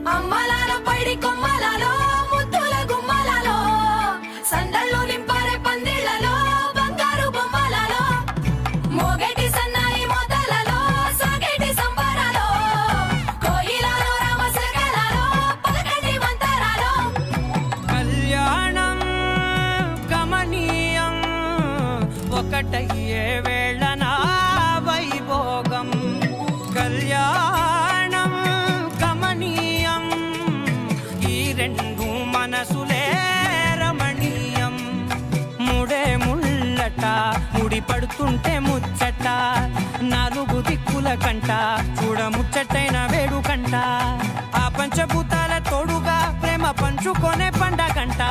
అమ్మలాలో పైడి కొమ్మలాలో ముద్దుల గుమ్మలాలో సందళ్ళు నింపారే పందిళ్లలో బంగారు బొమ్మలాలో మోగేటి సన్నాయి మోతలలో సాగేటి సంబరాలో కోయిలలో రామసగలలో పలకటి మంతరాలో కళ్యాణం గమనీయం ఒకటయ్యే వేళన వైభోగం కళ్యాణం గమనీయం ఈ రెండు మనసులే రమణీయం ముడే ముళ్ళట ముడి పడుతుంటే ముచ్చట నాలుగు దిక్కుల కంట చూడ ముచ్చటైన వేడుకంట ఆ పంచభూతాల తోడుగా ప్రేమ పంచుకొనే పండగంట